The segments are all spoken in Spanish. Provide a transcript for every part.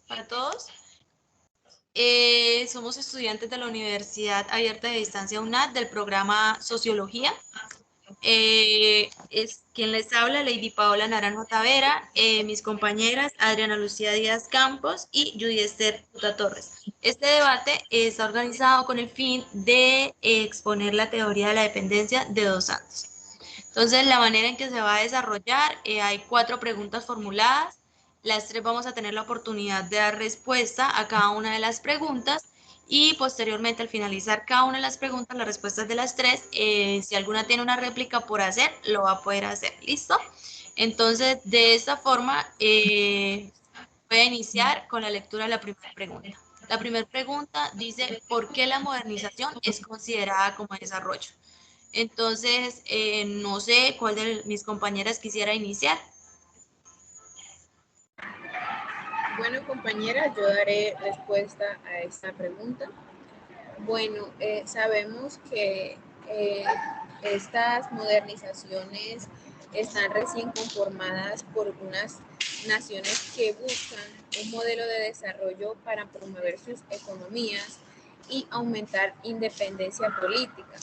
para todos. Somos estudiantes de la Universidad Abierta de Distancia UNAD del programa Sociología. Es quien les habla, Lady Paola Naranjo Tavera, mis compañeras Adriana Lucía Díaz Campos y Judy Esther Puta Torres. Este debate está organizado con el fin de exponer la teoría de la dependencia de Dos Santos. Entonces, la manera en que se va a desarrollar, hay 4 preguntas formuladas. Las 3 vamos a tener la oportunidad de dar respuesta a cada una de las preguntas y posteriormente al finalizar cada una de las preguntas, las respuestas de las 3, si alguna tiene una réplica por hacer, lo va a poder hacer. ¿Listo? Entonces, de esta forma, voy a iniciar con la lectura de la primera pregunta. La primera pregunta dice, ¿por qué la modernización es considerada como desarrollo? Entonces, no sé cuál de mis compañeras quisiera iniciar. Bueno, compañera, yo daré respuesta a esta pregunta. Bueno, sabemos que estas modernizaciones están recién conformadas por unas naciones que buscan un modelo de desarrollo para promover sus economías y aumentar independencia política.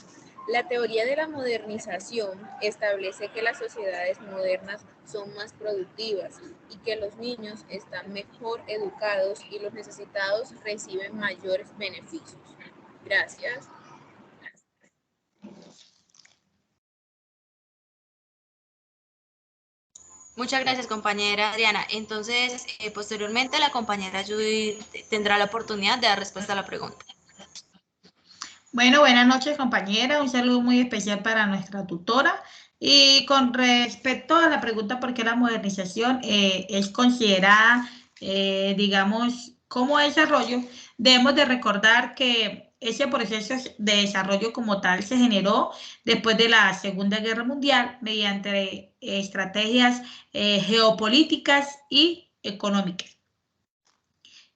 La teoría de la modernización establece que las sociedades modernas son más productivas y que los niños están mejor educados y los necesitados reciben mayores beneficios. Gracias. Muchas gracias, compañera Adriana. Entonces, posteriormente, la compañera Judy tendrá la oportunidad de dar respuesta a la pregunta. Bueno, buenas noches, compañera. Un saludo muy especial para nuestra tutora. Y con respecto a la pregunta por qué la modernización es considerada, digamos, como desarrollo, debemos de recordar que ese proceso de desarrollo como tal se generó después de la Segunda Guerra Mundial mediante estrategias geopolíticas y económicas.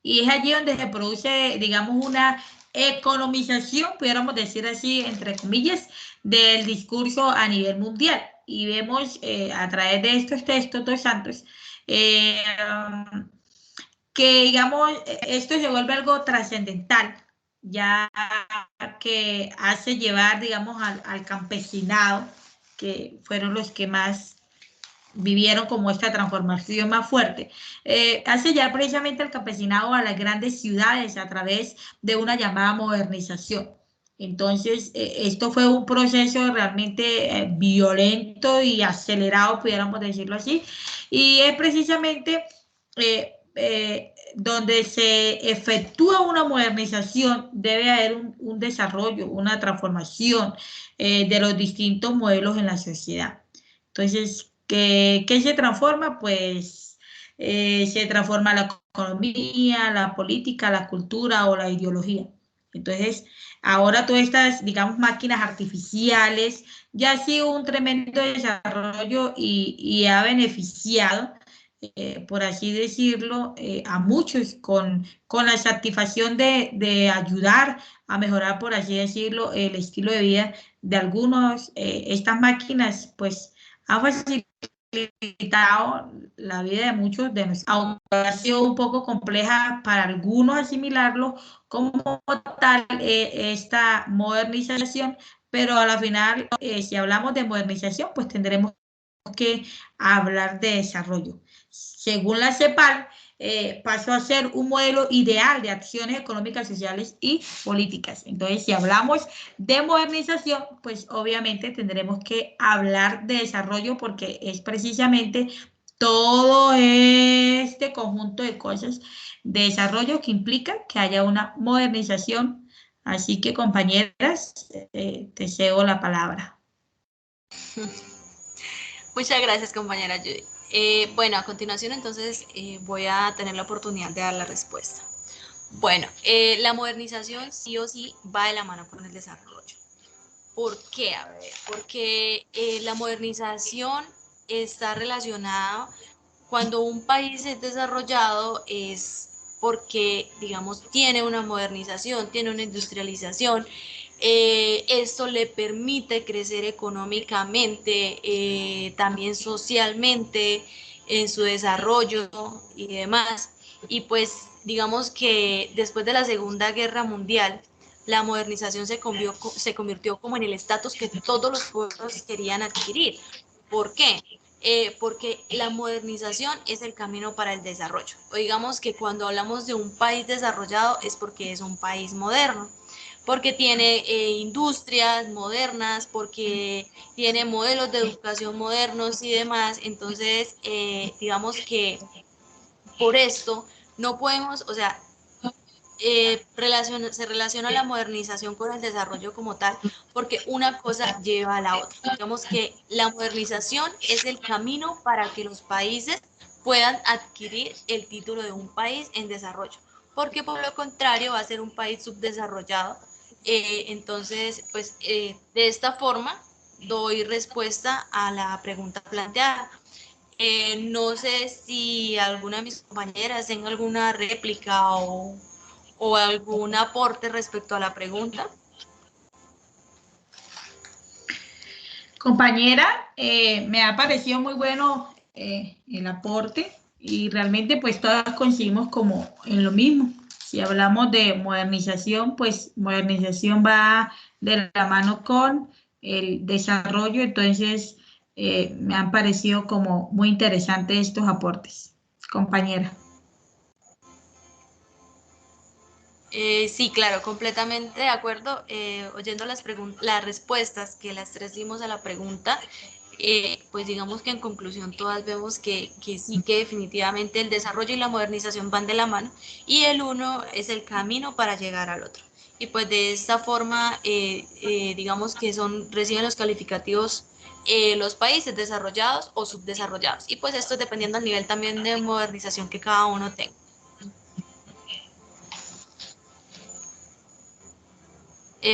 Y es allí donde se produce, digamos, una economización, pudiéramos decir así, entre comillas, del discurso a nivel mundial. Y vemos a través de estos textos, Dos Santos, que, digamos, esto se vuelve algo trascendental, ya que hace llevar, digamos, al campesinado, que fueron los que más vivieron como esta transformación más fuerte, hace ya precisamente el campesinado a las grandes ciudades a través de una llamada modernización. Entonces, esto fue un proceso realmente violento y acelerado, pudiéramos decirlo así, y es precisamente donde se efectúa una modernización, debe haber un desarrollo, una transformación de los distintos modelos en la sociedad. Entonces, ¿qué se transforma? Pues se transforma la economía, la política, la cultura o la ideología. Entonces, ahora todas estas, digamos, máquinas artificiales ya ha sido un tremendo desarrollo y ha beneficiado, por así decirlo, a muchos con la satisfacción de ayudar a mejorar, por así decirlo, el estilo de vida de algunos. Estas máquinas, pues, han facilitado la vida de muchos de nosotros, aunque ha sido un poco compleja para algunos asimilarlo como tal, esta modernización, pero a la final, si hablamos de modernización, pues tendremos que hablar de desarrollo. Según la CEPAL, pasó a ser un modelo ideal de acciones económicas, sociales y políticas. Entonces, si hablamos de modernización, pues obviamente tendremos que hablar de desarrollo porque es precisamente todo este conjunto de cosas de desarrollo que implica que haya una modernización. Así que, compañeras, te cedo la palabra. Muchas gracias, compañera Judy. Bueno, a continuación entonces voy a tener la oportunidad de dar la respuesta. Bueno, la modernización sí o sí va de la mano con el desarrollo. ¿Por qué? A ver, porque la modernización está relacionada cuando un país es desarrollado es porque, digamos, tiene una modernización, tiene una industrialización. Esto le permite crecer económicamente, también socialmente, en su desarrollo y demás. y pues digamos que después de la Segunda Guerra Mundial, la modernización se convirtió como en el estatus que todos los pueblos querían adquirir. ¿Por qué? Porque la modernización es el camino para el desarrollo. O digamos que cuando hablamos de un país desarrollado es porque es un país moderno, porque tiene industrias modernas, porque tiene modelos de educación modernos y demás. Entonces, digamos que por esto no podemos, o sea, se relaciona la modernización con el desarrollo como tal, porque una cosa lleva a la otra. Digamos que la modernización es el camino para que los países puedan adquirir el título de un país en desarrollo, porque por lo contrario va a ser un país subdesarrollado. Entonces, pues de esta forma doy respuesta a la pregunta planteada. No sé si alguna de mis compañeras tenga alguna réplica o algún aporte respecto a la pregunta. Compañera, me ha parecido muy bueno el aporte y realmente pues todas coincidimos como en lo mismo. Si hablamos de modernización, pues modernización va de la mano con el desarrollo, entonces me han parecido como muy interesantes estos aportes. Compañera. Sí, claro, completamente de acuerdo. Oyendo las respuestas que las tres dimos a la pregunta, pues digamos que en conclusión todas vemos que sí, que definitivamente el desarrollo y la modernización van de la mano y el uno es el camino para llegar al otro. Y pues de esta forma, digamos que reciben los calificativos los países desarrollados o subdesarrollados. Y pues esto es dependiendo del nivel también de modernización que cada uno tenga.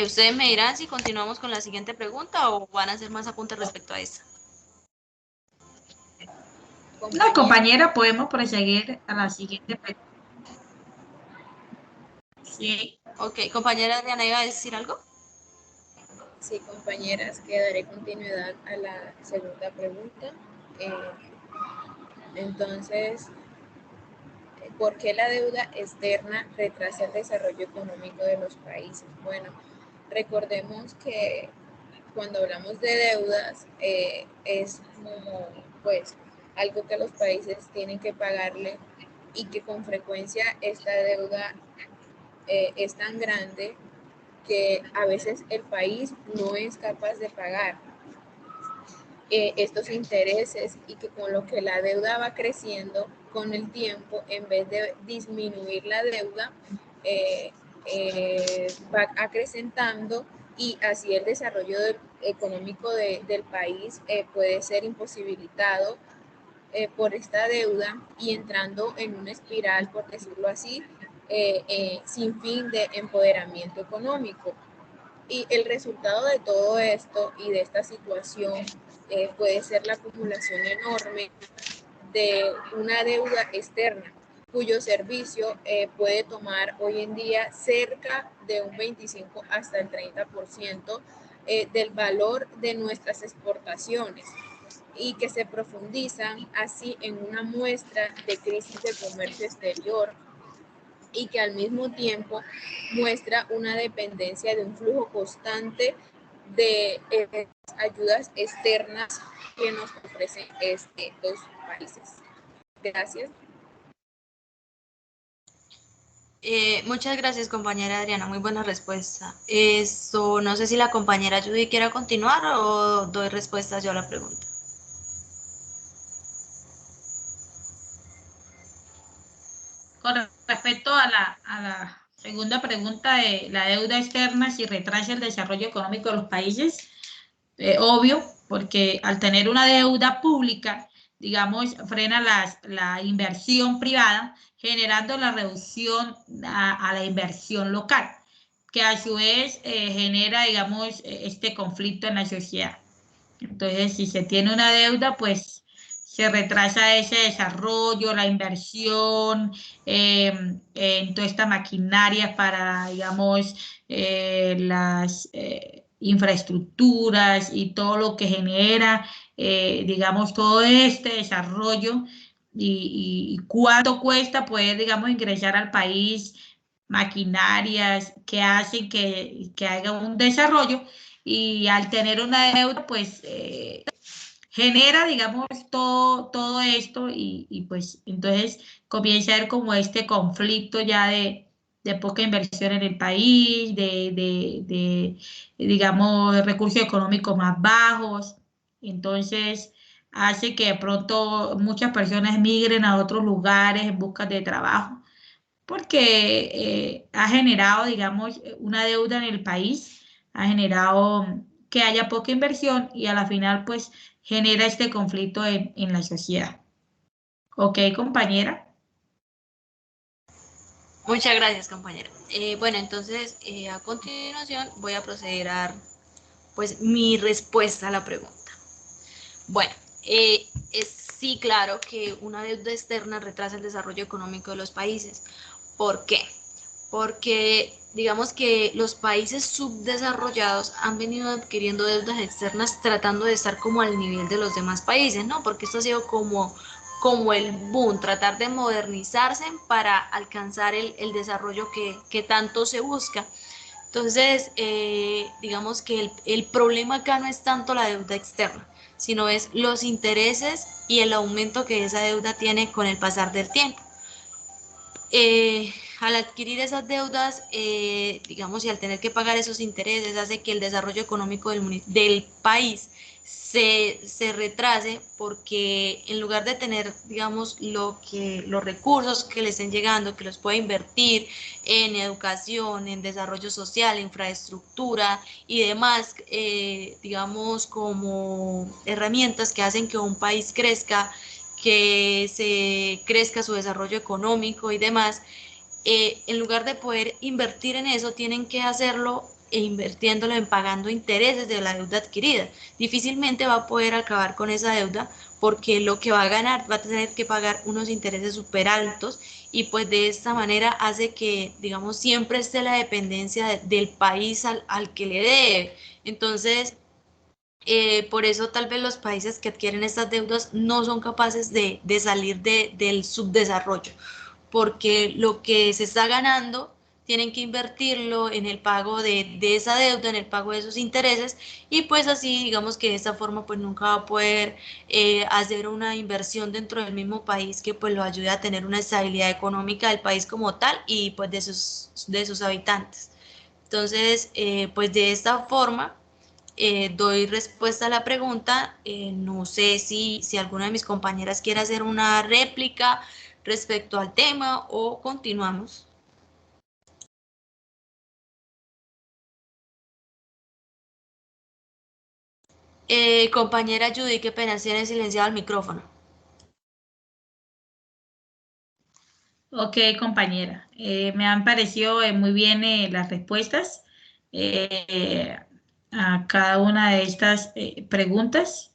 Ustedes me dirán si continuamos con la siguiente pregunta o van a hacer más apuntes respecto a esta. No, compañera, podemos proseguir a la siguiente pregunta. Sí. Ok, compañera Diana, ¿iba a decir algo? Sí, compañeras, que daré continuidad a la segunda pregunta. Entonces, ¿por qué la deuda externa retrasa el desarrollo económico de los países? Bueno, recordemos que cuando hablamos de deudas es como pues algo que los países tienen que pagarle y que con frecuencia esta deuda es tan grande que a veces el país no es capaz de pagar estos intereses y que con lo que la deuda va creciendo con el tiempo, en vez de disminuir la deuda, va acrecentando y así el desarrollo económico del país puede ser imposibilitado por esta deuda y entrando en una espiral, por decirlo así, sin fin de empoderamiento económico. Y el resultado de todo esto y de esta situación puede ser la acumulación enorme de una deuda externa, cuyo servicio puede tomar hoy en día cerca de un 25 hasta el 30% del valor de nuestras exportaciones y que se profundizan así en una muestra de crisis de comercio exterior y que al mismo tiempo muestra una dependencia de un flujo constante de ayudas externas que nos ofrecen estos países. Gracias. Muchas gracias, compañera Adriana. Muy buena respuesta. Eso, no sé si la compañera Judy quiera continuar o doy respuestas yo a la pregunta. Con respecto a la segunda pregunta de la deuda externa, si retrasa el desarrollo económico de los países, obvio, porque al tener una deuda pública, digamos, frena la inversión privada, generando la reducción a la inversión local, que a su vez genera, digamos, este conflicto en la sociedad. Entonces, si se tiene una deuda, pues se retrasa ese desarrollo, la inversión en toda esta maquinaria para, digamos, las infraestructuras y todo lo que genera, digamos, todo este desarrollo y cuánto cuesta poder, digamos, ingresar al país maquinarias que hacen que haya un desarrollo, y al tener una deuda, pues genera, digamos, todo esto, y pues entonces comienza a haber como este conflicto ya de poca inversión en el país, digamos, recursos económicos más bajos. Entonces hace que de pronto muchas personas migren a otros lugares en busca de trabajo, porque ha generado, digamos, una deuda en el país, ha generado que haya poca inversión, y a la final pues genera este conflicto en la sociedad. ¿Ok, compañera? Muchas gracias, compañera. Bueno, entonces a continuación voy a proceder a dar pues mi respuesta a la pregunta. Bueno, es sí claro que una deuda externa retrasa el desarrollo económico de los países. ¿Por qué? Porque digamos que los países subdesarrollados han venido adquiriendo deudas externas tratando de estar como al nivel de los demás países, ¿no? Porque esto ha sido como el boom, tratar de modernizarse para alcanzar el desarrollo que tanto se busca. Entonces, digamos que el problema acá no es tanto la deuda externa, sino es los intereses y el aumento que esa deuda tiene con el pasar del tiempo. Al adquirir esas deudas, digamos, y al tener que pagar esos intereses, hace que el desarrollo económico del país se retrase, porque en lugar de tener, digamos, los recursos que le estén llegando, que los pueda invertir en educación, en desarrollo social, infraestructura y demás, digamos, como herramientas que hacen que un país crezca, que se crezca su desarrollo económico y demás, en lugar de poder invertir en eso, tienen que hacerlo invirtiéndolo en pagando intereses de la deuda adquirida. Difícilmente va a poder acabar con esa deuda, porque lo que va a ganar va a tener que pagar unos intereses súper altos, y pues de esta manera hace que, digamos, siempre esté la dependencia del país al que le debe. Entonces, por eso tal vez los países que adquieren estas deudas no son capaces de salir del subdesarrollo, porque lo que se está ganando tienen que invertirlo en el pago de esa deuda, en el pago de esos intereses, y pues así digamos que de esta forma pues nunca va a poder hacer una inversión dentro del mismo país que pues lo ayude a tener una estabilidad económica del país como tal y pues de sus habitantes. Entonces, pues de esta forma doy respuesta a la pregunta. No sé si alguna de mis compañeras quiere hacer una réplica respecto al tema o continuamos. Compañera Judy, qué pena, tiene silenciado el micrófono. Ok, compañera. Me han parecido muy bien las respuestas eh, a cada una de estas preguntas.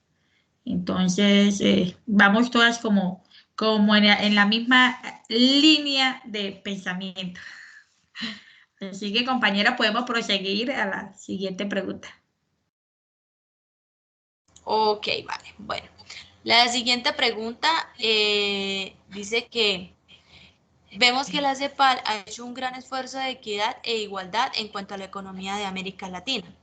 Entonces, vamos todas como en la misma línea de pensamiento. Así que, compañera, podemos proseguir a la siguiente pregunta. Ok, vale. Bueno, la siguiente pregunta dice que vemos que la CEPAL ha hecho un gran esfuerzo de equidad e igualdad en cuanto a la economía de América Latina.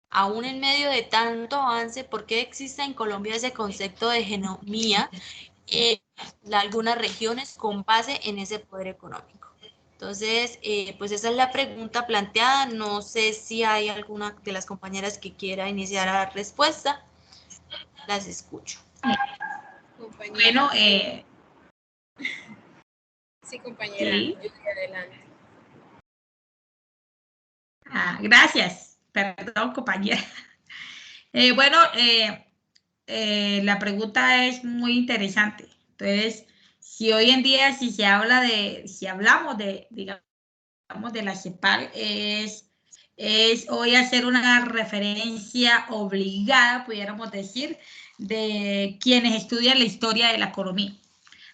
Aún en medio de tanto avance, ¿por qué existe en Colombia ese concepto de hegemonía en algunas regiones con base en ese poder económico? Entonces, pues esa es la pregunta planteada. No sé si hay alguna de las compañeras que quiera iniciar la respuesta. Las escucho. Compañera, Bueno, sí, compañera, sí. yo estoy adelante. Gracias. Perdón, compañera. Bueno, la pregunta es muy interesante. Entonces, si hoy en día, si hablamos digamos, de la CEPAL, es hoy hacer una referencia obligada, pudiéramos decir, de quienes estudian la historia de la economía.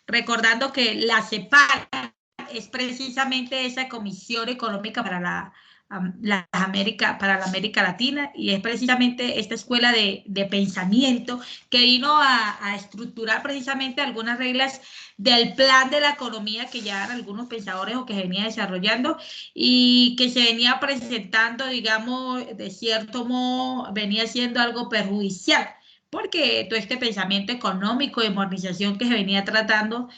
Recordando que la CEPAL es precisamente esa Comisión Económica para la América Latina, y es precisamente esta escuela de pensamiento que vino a estructurar precisamente algunas reglas del plan de la economía que ya eran algunos pensadores o que se venía desarrollando y que se venía presentando, digamos, de cierto modo, venía siendo algo perjudicial, porque todo este pensamiento económico de modernización que se venía tratando,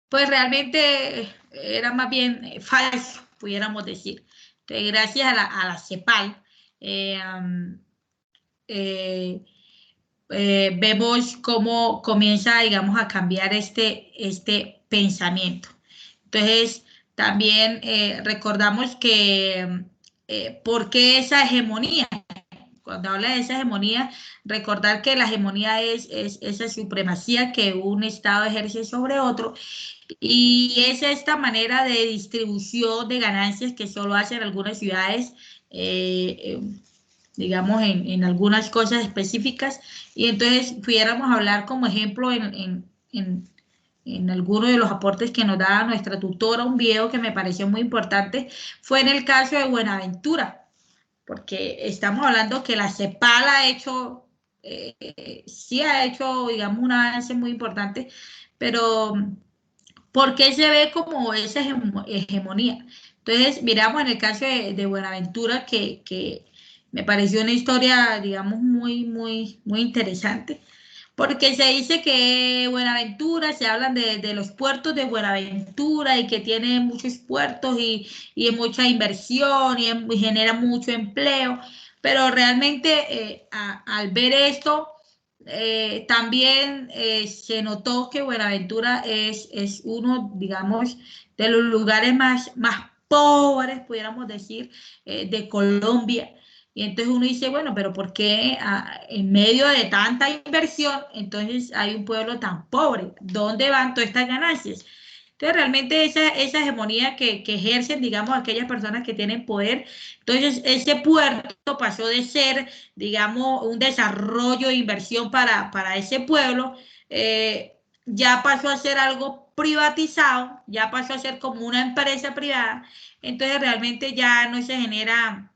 pues realmente era más bien falso, pudiéramos decir. Entonces, gracias a la CEPAL, eh, vemos cómo comienza, digamos, a cambiar este pensamiento. Entonces, también recordamos que, ¿por qué esa hegemonía? Cuando habla de esa hegemonía, recordar que la hegemonía es esa supremacía que un Estado ejerce sobre otro, y es esta manera de distribución de ganancias que solo hacen algunas ciudades, digamos, en algunas cosas específicas. Y entonces pudiéramos hablar como ejemplo en alguno de los aportes que nos daba nuestra tutora, un video que me pareció muy importante, fue en el caso de Buenaventura, porque estamos hablando que la CEPAL ha hecho, sí ha hecho, digamos, un avance muy importante, pero ¿por qué se ve como esa hegemonía? Entonces, miramos en el caso de Buenaventura, que me pareció una historia, digamos, muy interesante, porque se dice que Buenaventura, se hablan de los puertos de Buenaventura y que tiene muchos puertos y mucha inversión y genera mucho empleo, pero realmente al ver esto, también se notó que Buenaventura es uno, digamos, de los lugares más pobres, pudiéramos decir, de Colombia. Y entonces uno dice, bueno, pero ¿por qué en medio de tanta inversión, entonces hay un pueblo tan pobre? ¿Dónde van todas estas ganancias? Entonces, realmente esa hegemonía que ejercen, digamos, aquellas personas que tienen poder, entonces ese puerto pasó de ser, digamos, un desarrollo de inversión para ese pueblo, ya pasó a ser algo privatizado, ya pasó a ser como una empresa privada, entonces realmente ya no se genera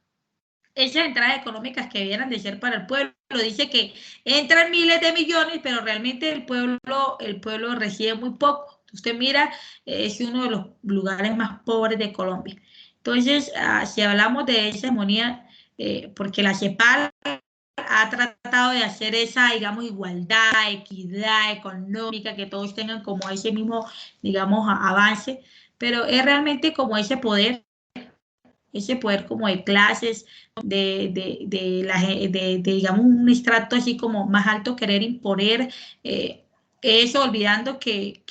esas entradas económicas que debieran de ser para el pueblo. Dice que entran miles de millones, pero realmente el pueblo recibe muy poco. Usted mira, es uno de los lugares más pobres de Colombia. Entonces, si hablamos de esa hegemonía, porque la CEPAL ha tratado de hacer esa, digamos, igualdad, equidad económica, que todos tengan como ese mismo, digamos, avance, pero es realmente como ese poder como de clases, digamos, un estrato así como más alto, querer imponer eso, olvidando que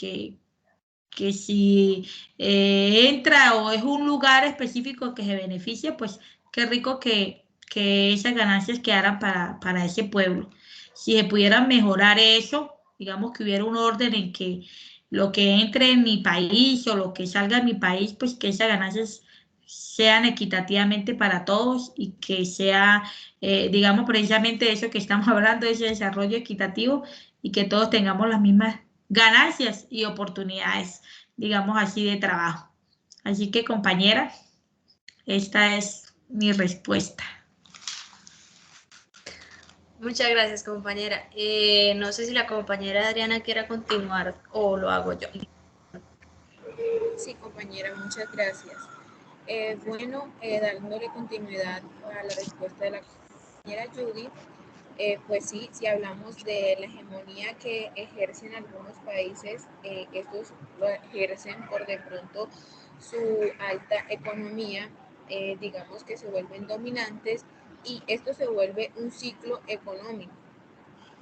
si entra o es un lugar específico que se beneficia, pues qué rico que esas ganancias quedaran para ese pueblo. Si se pudiera mejorar eso, digamos que hubiera un orden en que lo que entre en mi país o lo que salga de mi país, pues que esas ganancias sean equitativamente para todos y que sea, digamos, precisamente eso que estamos hablando, ese desarrollo equitativo y que todos tengamos las mismas ganancias y oportunidades, digamos así, de trabajo. Así que, compañera, esta es mi respuesta. Muchas gracias, compañera. No sé si la compañera Adriana quiera continuar o lo hago yo. Sí, compañera, muchas gracias. Bueno, dándole continuidad a la respuesta de la compañera Judy, pues sí, si hablamos de la hegemonía que ejercen algunos países, estos lo ejercen por de pronto su alta economía, digamos que se vuelven dominantes y esto se vuelve un ciclo económico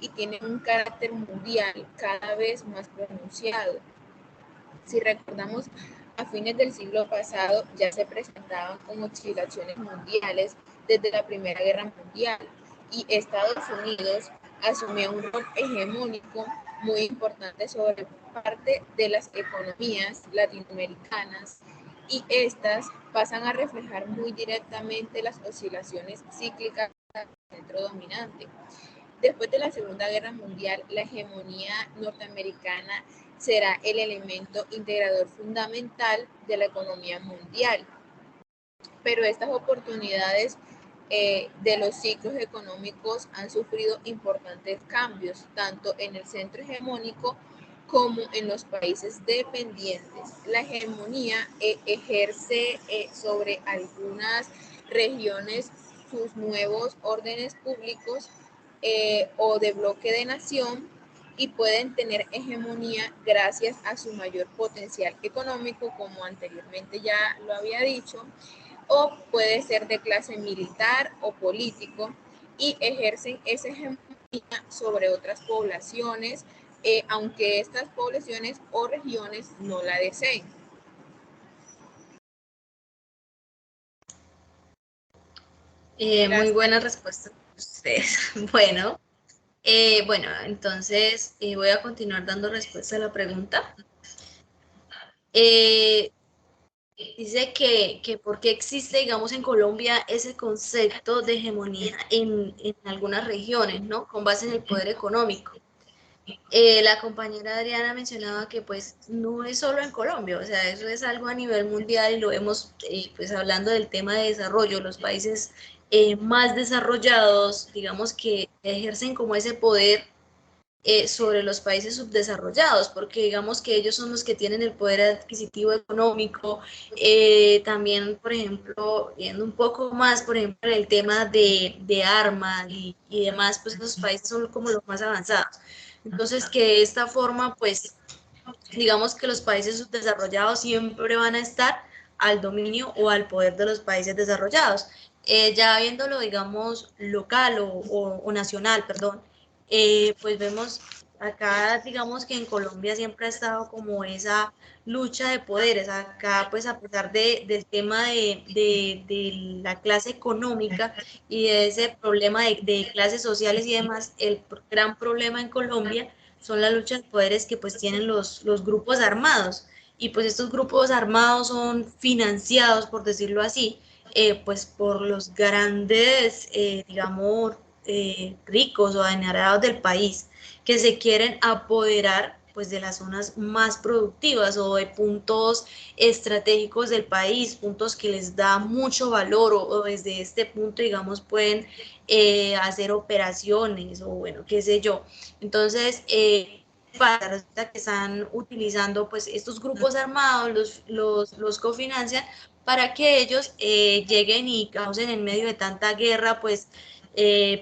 y tiene un carácter mundial cada vez más pronunciado. Si recordamos, a fines del siglo pasado ya se presentaban como oscilaciones mundiales desde la Primera Guerra Mundial y Estados Unidos asumió un rol hegemónico muy importante sobre parte de las economías latinoamericanas y estas pasan a reflejar muy directamente las oscilaciones cíclicas del centro dominante. Después de la Segunda Guerra Mundial, la hegemonía norteamericana será el elemento integrador fundamental de la economía mundial. Pero estas oportunidades de los ciclos económicos han sufrido importantes cambios, tanto en el centro hegemónico como en los países dependientes. La hegemonía ejerce sobre algunas regiones sus nuevos órdenes públicos o de bloque de nación, y pueden tener hegemonía gracias a su mayor potencial económico, como anteriormente ya lo había dicho, o puede ser de clase militar o político, y ejercen esa hegemonía sobre otras poblaciones, aunque estas poblaciones o regiones no la deseen. Muy buena respuesta de ustedes. Bueno, entonces voy a continuar dando respuesta a la pregunta. Dice que por qué existe, digamos, en Colombia ese concepto de hegemonía en algunas regiones, ¿no? Con base en el poder económico. La compañera Adriana mencionaba que pues no es solo en Colombia, o sea, eso es algo a nivel mundial y lo vemos pues hablando del tema de desarrollo, los países más desarrollados, digamos que ejercen como ese poder sobre los países subdesarrollados, porque digamos que ellos son los que tienen el poder adquisitivo económico, también, por ejemplo, viendo un poco más, por ejemplo, en el tema de armas y demás, pues esos países son como los más avanzados. Entonces, que de esta forma, pues, digamos que los países subdesarrollados siempre van a estar al dominio o al poder de los países desarrollados. Ya viéndolo, digamos, local o nacional, perdón, pues vemos acá, digamos que en Colombia siempre ha estado como esa lucha de poderes. Acá, pues a pesar del tema de la clase económica y de ese problema de clases sociales y demás, el gran problema en Colombia son las luchas de poderes que pues tienen los grupos armados. Y pues estos grupos armados son financiados, por decirlo así, pues por los grandes, digamos, ricos o adinerados del país, que se quieren apoderar pues de las zonas más productivas o de puntos estratégicos del país, puntos que les da mucho valor o desde este punto, digamos, pueden hacer operaciones o bueno, qué sé yo. Entonces, resulta que están utilizando pues estos grupos armados, los cofinancian para que ellos lleguen y causen en medio de tanta guerra pues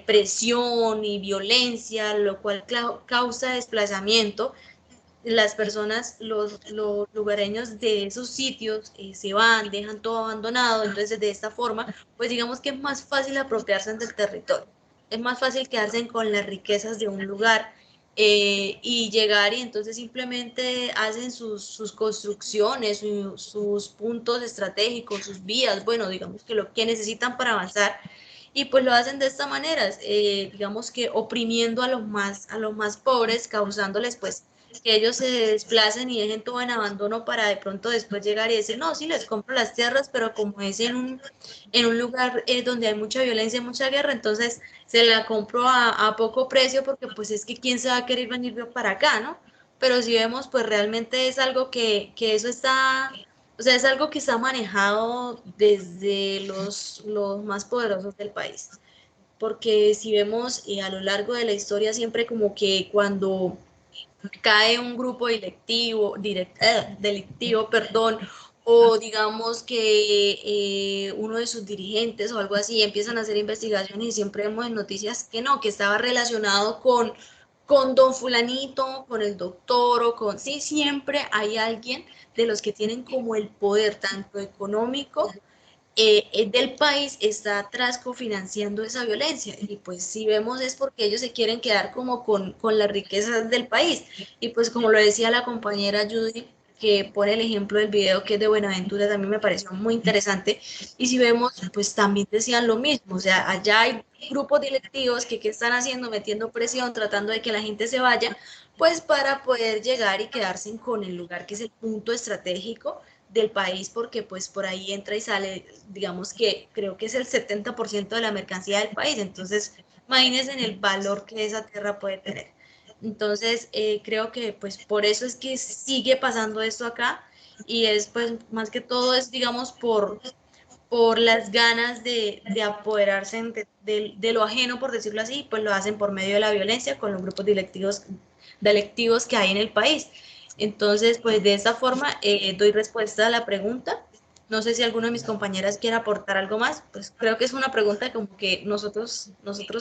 presión y violencia, lo cual causa desplazamiento. Las personas, los lugareños de esos sitios se van, dejan todo abandonado, entonces de esta forma, pues digamos que es más fácil apropiarse del territorio, es más fácil quedarse con las riquezas de un lugar y llegar y entonces simplemente hacen sus construcciones, sus puntos estratégicos, sus vías, bueno, digamos que lo que necesitan para avanzar y pues lo hacen de esta manera, digamos que oprimiendo a los más pobres, causándoles pues que ellos se desplacen y dejen todo en abandono para de pronto después llegar y decir, no, sí, les compro las tierras, pero como es en un lugar donde hay mucha violencia, mucha guerra, entonces se la compro a poco precio porque pues es que quién se va a querer venir para acá, ¿no? Pero si vemos, pues realmente es algo que eso está, o sea, es algo que está manejado desde los más poderosos del país. Porque si vemos a lo largo de la historia, siempre como que cuando cae un grupo delictivo, perdón, o digamos que uno de sus dirigentes o algo así empiezan a hacer investigaciones y siempre vemos en noticias que no, que estaba relacionado con don fulanito, con el doctor o con... Sí, siempre hay alguien de los que tienen como el poder tanto económico del país está atrás cofinanciando esa violencia y pues si vemos es porque ellos se quieren quedar como con las riquezas del país y pues como lo decía la compañera Judy que pone el ejemplo del video que es de Buenaventura también me pareció muy interesante y si vemos pues también decían lo mismo, o sea allá hay grupos directivos que están haciendo, metiendo presión, tratando de que la gente se vaya pues para poder llegar y quedarse con el lugar que es el punto estratégico del país porque pues por ahí entra y sale, digamos que creo que es el 70% de la mercancía del país, entonces imagínense en el valor que esa tierra puede tener. Entonces, creo que pues por eso es que sigue pasando esto acá y es pues más que todo es, digamos, por las ganas de apoderarse de lo ajeno, por decirlo así, pues lo hacen por medio de la violencia con los grupos delictivos que hay en el país. Entonces, pues de esta forma doy respuesta a la pregunta. No sé si alguno de mis compañeras quiere aportar algo más, pues creo que es una pregunta como que nosotros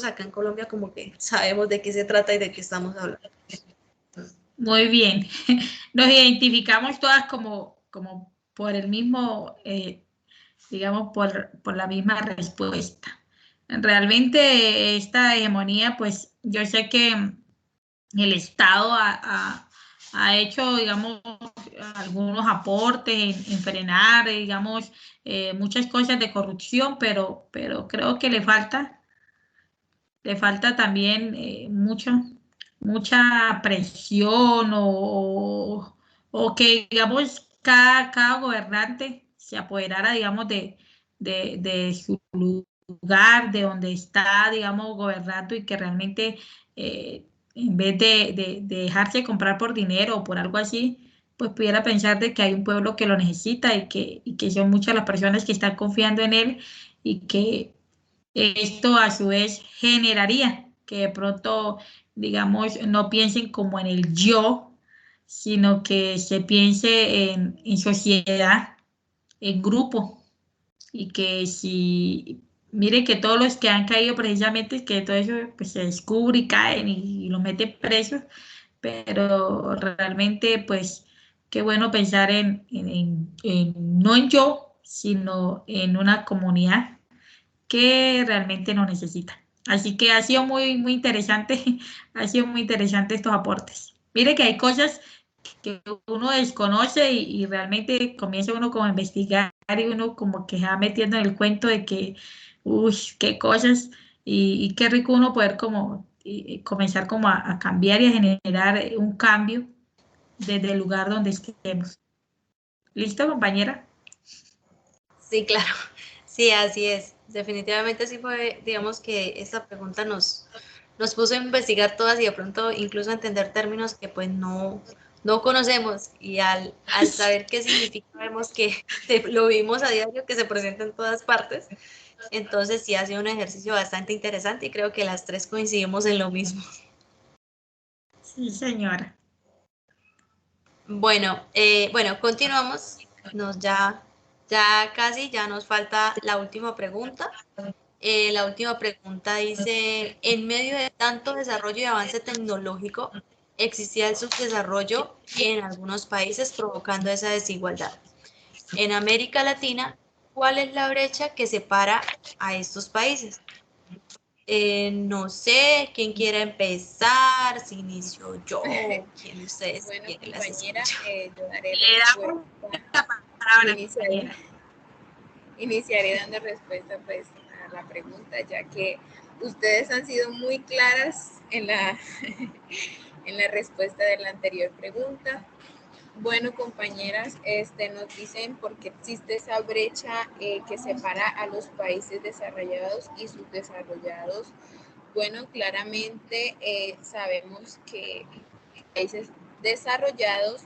acá en Colombia como que sabemos de qué se trata y de qué estamos hablando. Muy bien. Nos identificamos todas como por el mismo, digamos, por la misma respuesta. Realmente esta hegemonía, pues yo sé que el Estado ha hecho, digamos, algunos aportes en frenar, digamos, muchas cosas de corrupción, pero creo que le falta también mucha presión o que, digamos, cada gobernante se apoderara, digamos, de su lugar, de donde está, digamos, gobernando y que realmente, en vez de dejarse comprar por dinero o por algo así, pues pudiera pensar de que hay un pueblo que lo necesita y que son muchas las personas que están confiando en él y que esto a su vez generaría que de pronto, digamos, no piensen como en el yo, sino que se piense en sociedad, en grupo, y que si, mire que todos los que han caído precisamente, que todo eso pues, se descubre y caen y los meten presos, pero realmente pues qué bueno pensar no en yo, sino en una comunidad que realmente no necesita. Así que ha sido muy interesante, ha sido muy interesante estos aportes. Mire que hay cosas que uno desconoce y realmente comienza uno como a investigar y uno como que se va metiendo en el cuento de que, uy, qué cosas y qué rico uno poder como comenzar como a cambiar y a generar un cambio desde el lugar donde estemos. ¿Listo, compañera? Sí, claro, sí, así es. Definitivamente sí fue, digamos que esta pregunta nos puso a investigar todas y de pronto incluso a entender términos que pues no conocemos y al saber qué significa vemos que lo vimos a diario, que se presenta en todas partes. Entonces sí ha sido un ejercicio bastante interesante y creo que las tres coincidimos en lo mismo. Sí, señora. Bueno, continuamos. Ya casi, ya nos falta la última pregunta. La última pregunta dice, en medio de tanto desarrollo y avance tecnológico, existía el subdesarrollo en algunos países provocando esa desigualdad. En América Latina, ¿cuál es la brecha que separa a estos países? No sé quién quiere empezar, si inicio yo, quién de ustedes Bueno, quiere las compañera, escucha. yo daré Le damos respuesta. la palabra, Iniciaré, compañera. iniciaré dando respuesta pues a la pregunta, ya que ustedes han sido muy claras en en la respuesta de la anterior pregunta. Bueno, compañeras, nos dicen por qué existe esa brecha que separa a los países desarrollados y subdesarrollados. Bueno, claramente sabemos que países desarrollados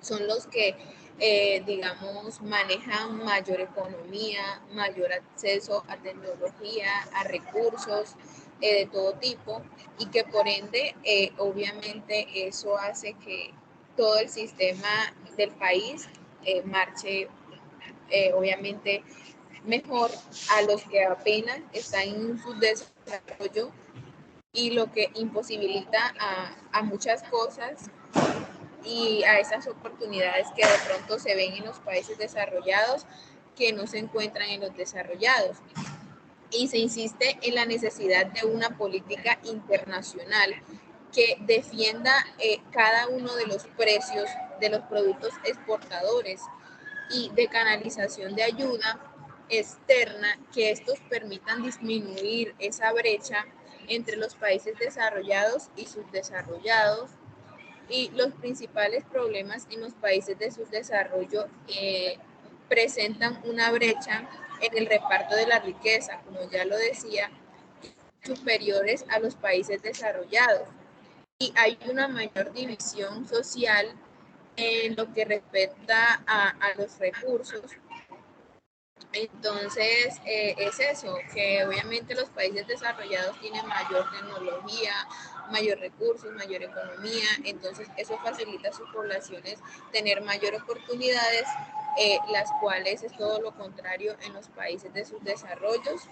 son los que, digamos, manejan mayor economía, mayor acceso a tecnología, a recursos de todo tipo y que por ende, obviamente, eso hace que todo el sistema del país marche, obviamente, mejor a los que apenas están en su desarrollo y lo que imposibilita a muchas cosas y a esas oportunidades que de pronto se ven en los países desarrollados que no se encuentran en los desarrollados. Y se insiste en la necesidad de una política internacional que defienda cada uno de los precios de los productos exportadores y de canalización de ayuda externa que estos permitan disminuir esa brecha entre los países desarrollados y subdesarrollados y los principales problemas en los países de subdesarrollo presentan una brecha en el reparto de la riqueza, como ya lo decía, superiores a los países desarrollados. y hay una mayor división social en lo que respecta a los recursos. Entonces, es eso, que obviamente los países desarrollados tienen mayor tecnología, mayor recursos, mayor economía, entonces eso facilita a sus poblaciones tener mayor oportunidades, las cuales es todo lo contrario en los países de sus desarrollos.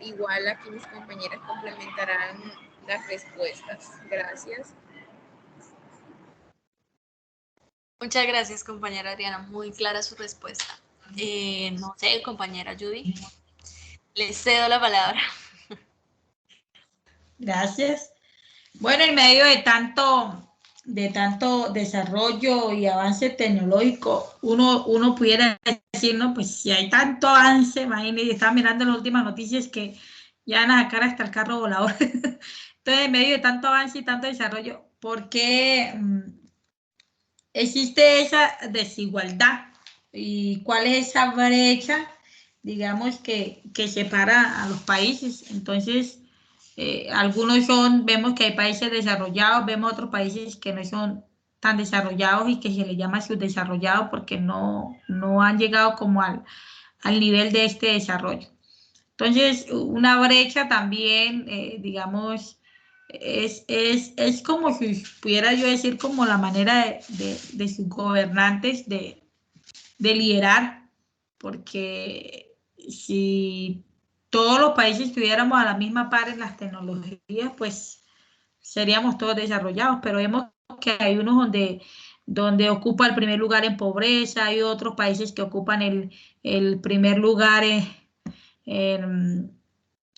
Igual aquí mis compañeras complementarán las respuestas. Gracias. Muchas gracias, compañera Adriana. Muy clara su respuesta. No sé, compañera Judy, le cedo la palabra. Gracias. Bueno, en medio de tanto desarrollo y avance tecnológico, uno pudiera decir, no, pues si hay tanto avance, imagínate, estaba mirando las últimas noticias que ya van a sacar hasta el carro volador. Entonces, en medio de tanto avance y tanto desarrollo, ¿por qué existe esa desigualdad? ¿Y cuál es esa brecha, digamos, que separa a los países? Entonces, algunos vemos que hay países desarrollados, vemos otros países que no son tan desarrollados y que se les llama subdesarrollados porque no han llegado como al nivel de este desarrollo. Entonces, una brecha también, digamos, es como si pudiera yo decir como la manera de sus gobernantes de liderar, porque si todos los países estuviéramos a la misma par en las tecnologías, pues seríamos todos desarrollados, pero vemos que hay unos donde ocupa el primer lugar en pobreza, hay otros países que ocupan el primer lugar en,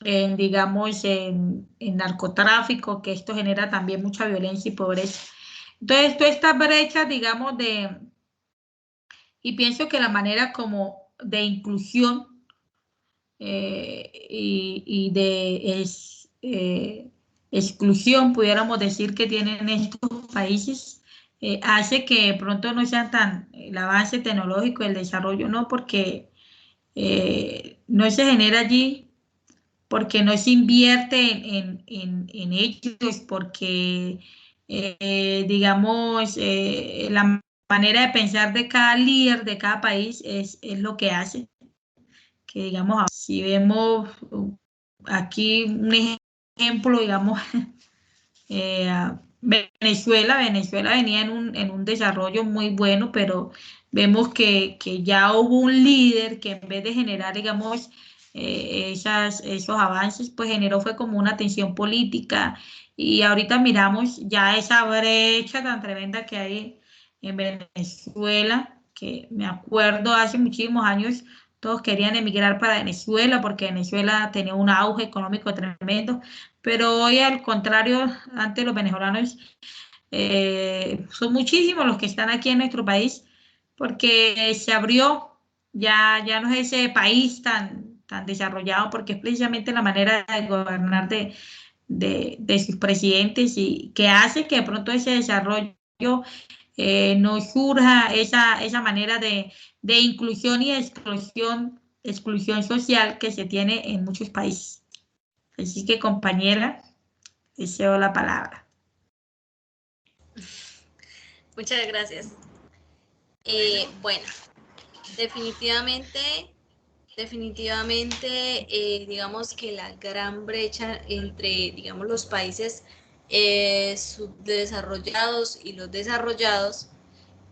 digamos, en narcotráfico, que esto genera también mucha violencia y pobreza. Entonces, todas estas brechas, digamos, y pienso que la manera como de inclusión y de exclusión, pudiéramos decir, que tienen estos países, hace que de pronto no sean tan el avance tecnológico, el desarrollo, no, porque no se genera allí, porque no se invierte en ellos, porque, digamos, la manera de pensar de cada líder, de cada país, es lo que hace que, digamos, si vemos aquí un ejemplo, digamos, Venezuela venía en un desarrollo muy bueno, pero vemos que ya hubo un líder que en vez de generar, digamos, esos avances, pues generó fue como una tensión política y ahorita miramos ya esa brecha tan tremenda que hay en Venezuela, que me acuerdo hace muchísimos años todos querían emigrar para Venezuela porque Venezuela tenía un auge económico tremendo, pero hoy al contrario, antes los venezolanos son muchísimos los que están aquí en nuestro país porque se abrió, ya no es ese país tan desarrollado porque es precisamente la manera de gobernar de sus presidentes y que hace que de pronto ese desarrollo no surja esa manera de inclusión y de exclusión social que se tiene en muchos países. Así que, compañera, deseo la palabra. Muchas gracias. Bueno, definitivamente, digamos que la gran brecha entre, digamos, los países subdesarrollados y los desarrollados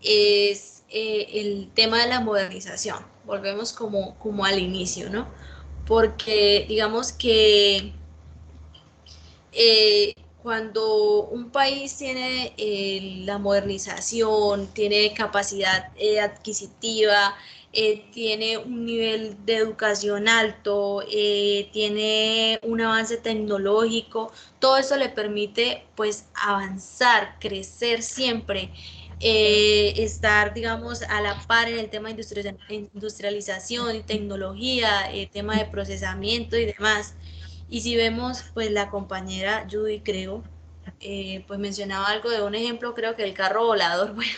es el tema de la modernización. Volvemos como al inicio, ¿no? Porque digamos que cuando un país tiene la modernización, tiene capacidad adquisitiva, tiene un nivel de educación alto, tiene un avance tecnológico, todo eso le permite pues avanzar, crecer siempre, estar digamos a la par en el tema de industrialización y tecnología, tema de procesamiento y demás. Y si vemos, pues la compañera Judy, creo, pues mencionaba algo de un ejemplo, creo que el carro volador, bueno,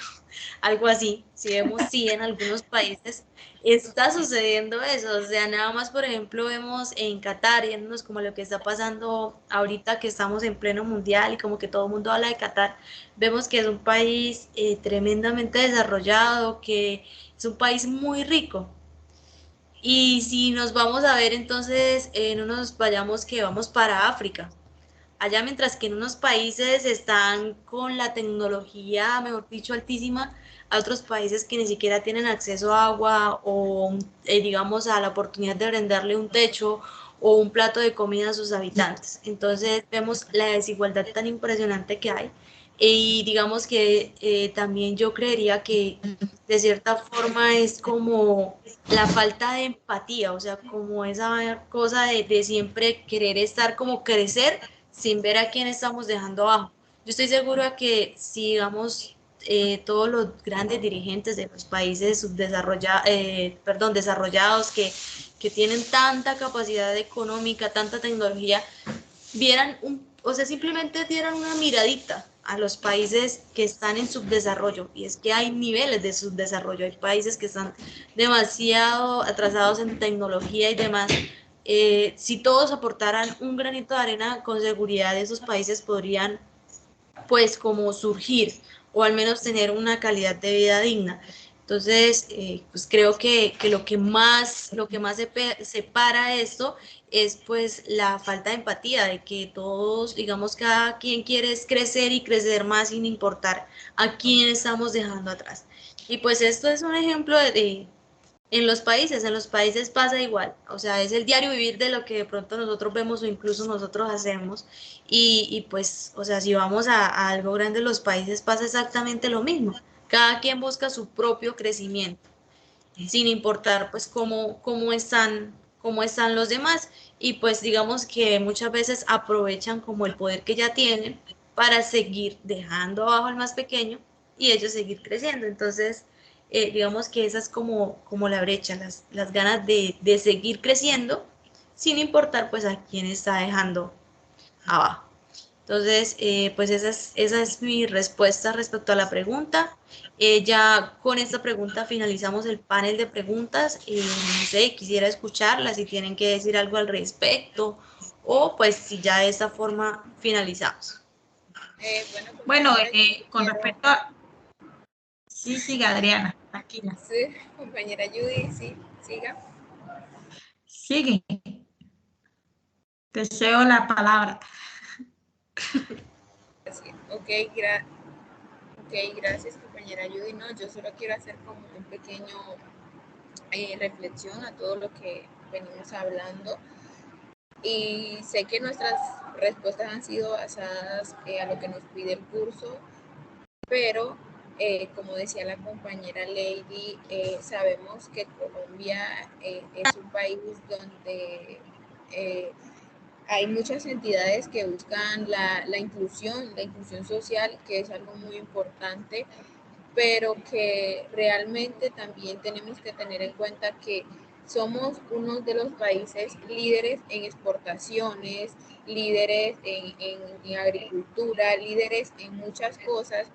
algo así. Si vemos, sí, en algunos países está sucediendo eso. O sea, nada más, por ejemplo, vemos en Qatar, yéndonos como lo que está pasando ahorita que estamos en pleno mundial y como que todo el mundo habla de Qatar, vemos que es un país tremendamente desarrollado, que es un país muy rico. Y si nos vamos a ver, entonces no nos vayamos que vamos para África. Allá mientras que en unos países están con la tecnología, mejor dicho, altísima, a otros países que ni siquiera tienen acceso a agua o, digamos, a la oportunidad de brindarle un techo o un plato de comida a sus habitantes. Entonces vemos la desigualdad tan impresionante que hay. Y digamos que también yo creería que de cierta forma es como la falta de empatía, o sea, como esa cosa de siempre querer estar como crecer sin ver a quién estamos dejando abajo. Yo estoy segura que si, digamos, todos los grandes dirigentes de los países desarrollados que tienen tanta capacidad económica, tanta tecnología, vieran o sea, simplemente dieran una miradita a los países que están en subdesarrollo. Y es que hay niveles de subdesarrollo, hay países que están demasiado atrasados en tecnología y demás. Si todos aportaran un granito de arena, con seguridad esos países podrían pues como surgir o al menos tener una calidad de vida digna. Entonces, pues creo que lo que más separa esto es pues la falta de empatía, de que todos, digamos, cada quien quiere crecer y crecer más sin importar a quién estamos dejando atrás. Y pues esto es un ejemplo en los países pasa igual, o sea, es el diario vivir de lo que de pronto nosotros vemos o incluso nosotros hacemos y pues, o sea, si vamos a algo grande en los países pasa exactamente lo mismo, cada quien busca su propio crecimiento, sin importar pues cómo están los demás y pues digamos que muchas veces aprovechan como el poder que ya tienen para seguir dejando abajo al más pequeño y ellos seguir creciendo. Entonces, digamos que esa es como la brecha, las ganas de seguir creciendo sin importar pues a quién está dejando abajo. Entonces, pues esa es mi respuesta respecto a la pregunta. Ya con esta pregunta finalizamos el panel de preguntas. No sé, quisiera escucharlas si tienen que decir algo al respecto o pues si ya de esta forma finalizamos. Bueno, Bueno, compañera, yo con quiero, respecto a... Sí, siga Adriana, tranquila. sí, compañera Judy, sí, siga. Sigue, te cedo la palabra. Así, ok, gracias, compañera Judy. No, yo solo quiero hacer como un pequeño reflexión a todo lo que venimos hablando. Y sé que nuestras respuestas han sido basadas a lo que nos pide el curso, pero como decía la compañera Lady, sabemos que Colombia es un país donde hay muchas entidades que buscan la inclusión social, que es algo muy importante, pero que realmente también tenemos que tener en cuenta que somos uno de los países líderes en exportaciones, líderes en agricultura, líderes en muchas cosas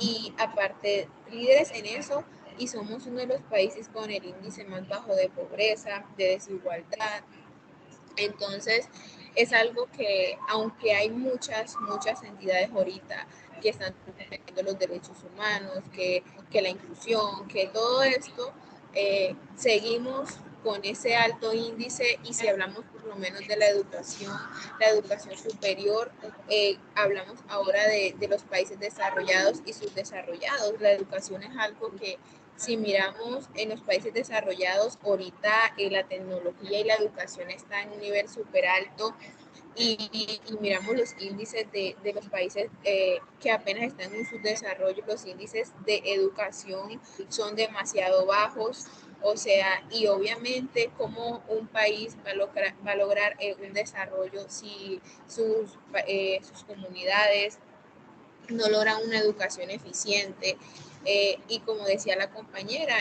y aparte líderes en eso y somos uno de los países con el índice más bajo de pobreza, de desigualdad. Entonces, es algo que, aunque hay muchas entidades ahorita que están defendiendo los derechos humanos, que la inclusión, que todo esto, seguimos con ese alto índice y si hablamos por lo menos de la educación superior, hablamos ahora de los países desarrollados y subdesarrollados. La educación es algo que si miramos en los países desarrollados, ahorita la tecnología y la educación está en un nivel súper alto y miramos los índices de los países que apenas están en un subdesarrollo, los índices de educación son demasiado bajos. O sea, y obviamente como un país va a lograr un desarrollo si sus comunidades no logran una educación eficiente. Y como decía la compañera,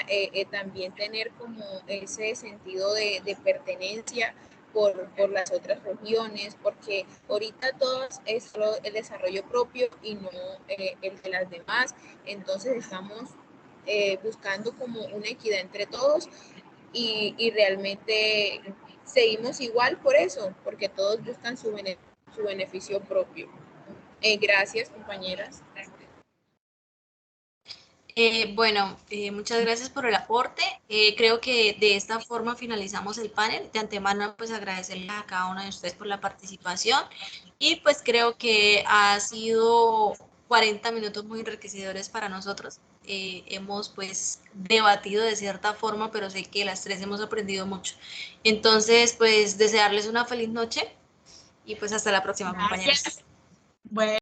también tener como ese sentido de pertenencia por las otras regiones, porque ahorita todo es solo el desarrollo propio y no el de las demás. Entonces estamos buscando como una equidad entre todos y realmente seguimos igual por eso, porque todos buscan su beneficio propio. Gracias, compañeras. Muchas gracias por el aporte. Creo que de esta forma finalizamos el panel. De antemano, pues agradecerles a cada uno de ustedes por la participación y pues creo que ha sido 40 minutos muy enriquecedores para nosotros. Hemos pues debatido de cierta forma, pero sé que las tres hemos aprendido mucho. Entonces, pues desearles una feliz noche y pues hasta la próxima, compañeros. Bueno.